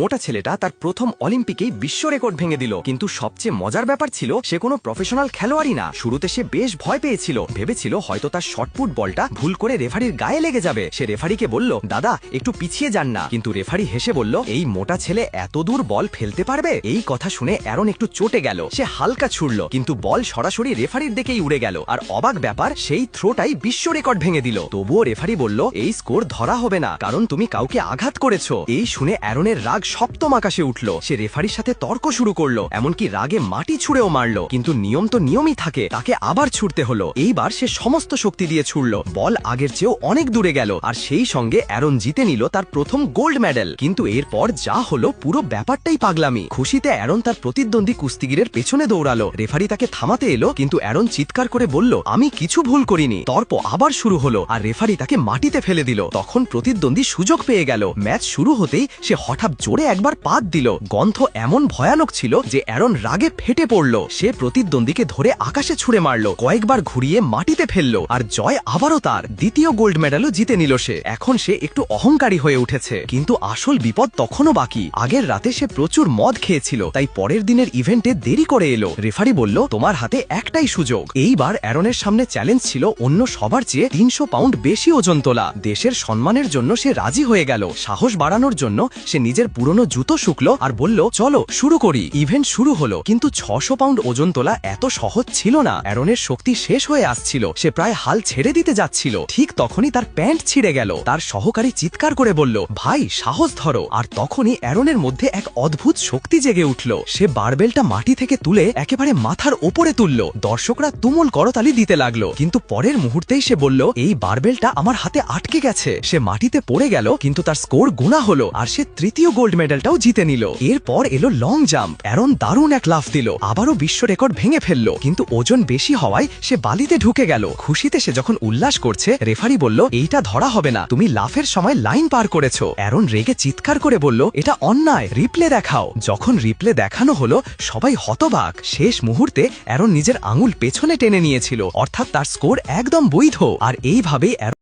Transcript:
মোটা ছেলেটা তার প্রথম অলিম্পিকেই বিশ্ব রেকর্ড ভেঙে দিল। কিন্তু সবচেয়ে মজার ব্যাপার ছিল সে কোনো প্রফেশনাল খেলোয়াড়ই না। শুরুতে সে বেশ ভয় পেয়েছিল, ভেবেছিল হয়তো তার শর্টপুট বলটা ভুল করে রেফারির গায়ে লেগে যাবে। সে রেফারিকে বলল, দাদা একটু পিছিয়ে যান না। কিন্তু রেফারি হেসে বলল, এই মোটা ছেলে এত দূর বল ফেলতে পারবে? এই কথা শুনে অ্যারন একটু চটে গেল। সে হালকা ছুড়ল, কিন্তু বল সরাসরি রেফারির দিকেই উড়ে গেল। আর অবাক ব্যাপার, সেই থ্রোটাই বিশ্ব রেকর্ড ভেঙে দিল। তবুও রেফারি বলল, এই স্কোর ধরা হবে না, কারণ তুমি কাউকে আঘাত করেছো। এই শুনে অ্যারনের রাগ সপ্তম আকাশে উঠল। সে রেফারির সাথে তর্ক শুরু করলো, এমনকি রাগে মাটি ছুঁড়েও মারলো। কিন্তু নিয়ম তো নিয়মই থাকে, তাকে আবার ছুটতে হলো। এইবার সে সমস্ত শক্তি দিয়ে ছুড়ল। বল আগের চেয়েও অনেক দূরে গেল, আর সেই সঙ্গে অ্যারন জিতে নিল তার প্রথম গোল্ড মেডেল। কিন্তু এরপর যা হলো পুরো ব্যাপারটাই পাগলামি। খুশিতে অ্যারন তার প্রতিদ্বন্দ্বী কুস্তিগিরের পেছনে দৌড়ালো। রেফারি তাকে থামাতে এলো, কিন্তু অ্যারন চিৎকার করে বলল, আমি কিছু ভুল করিনি। তর্ক আবার শুরু হলো, আর রেফারি তাকে মাটিতে ফেলে দিল। তখন প্রতিদ্বন্দ্বী সুযোগ পেয়ে গেল। ম্যাচ শুরু হতেই সে হঠাৎ জোরে একবার পাত দিল। গন্ধ এমন ভয়ানক ছিল যে অ্যারন রাগে ফেটে পড়ল। সে প্রতিদ্বন্দ্বীকে ধরে আকাশে ছুঁড়ে মারল, কয়েকবার ঘুরিয়ে মাটিতে ফেলল, আর জয় আবারও তার। দ্বিতীয় গোল্ড মেডেলও জিতে নিল সে। এখন সে একটু অহংকারী হয়ে উঠেছে। কিন্তু আসল বিপদ তখনও বাকি। আগের রাতে সে প্রচুর মদ খেয়েছিল, তাই পরের দিনের ইভেন্টে দেরি করে এলো। রেফারি বলল, তোমার হাতে একটাই সুযোগ। এইবার অ্যারনের সামনে চ্যালেঞ্জ ছিল অন্য সবার চেয়ে 300 পাউন্ড বেশি ওজন তোলা। দেশের সম্মানের জন্য সে রাজি হয়ে গেল। সাহস বাড়ানোর জন্য সে নিজের পুরনো জুতো শুকলো আর বলল, চলো শুরু করি। ইভেন্ট শুরু হলো, কিন্তু 600 পাউন্ড ওজন তোলা এত সহজ ছিল না। অ্যারনের শক্তি শেষ হয়ে আসছিল, সে প্রায় হাল ছেড়ে দিতে যাচ্ছিল। ঠিক তখনই তার প্যান্ট ছিঁড়ে গেল। তার সহকারী চিৎকার করে বলল, ভাই সাহস ধরো। আর তখনই অ্যারনের মধ্যে এক অদ্ভুত শক্তি জেগে উঠল। সে বারবেলটা মাটি থেকে তুলে একেবারে মাথার ওপরে তুলল। দর্শকরা তুমুল করতালি দিতে লাগলো, কিন্তু পরের মুহূর্তেই সে বলল, এই বারবেলটা আমার হাতে আটকে গেছে। সে মাটিতে পড়ে গেল, কিন্তু তার স্কোর গুণা হলো, আর সে তৃতীয় গোল্ড মেডেলটাও জিতে নিল। এরপর এলো লং জাম্প। অ্যারন দারুণ এক লাফ দিল, আবারও বিশ্ব রেকর্ড ভেঙে ফেললো। কিন্তু ওজন বেশি হওয়ায় সে বালিতে ঢুকে গেল। খুশিতে সে যখন উল্লাস করছে, রেফারি বলল, এইটা ধরা হবে না, তুমি লাফের সময় লাইন পার করেছো। অ্যারন রেগে চিৎকার করে বলল, এটা অন্যায়, রিপ্লে দেখাও। যখন রিপ্লে দেখানো হলো, সবাই হতবাক। শেষ মুহূর্তে অ্যারন নিজের আঙুল পেছনে টেনে নিয়েছিল, অর্থাৎ তার স্কোর একদম বৈধ। আর এইভাবেই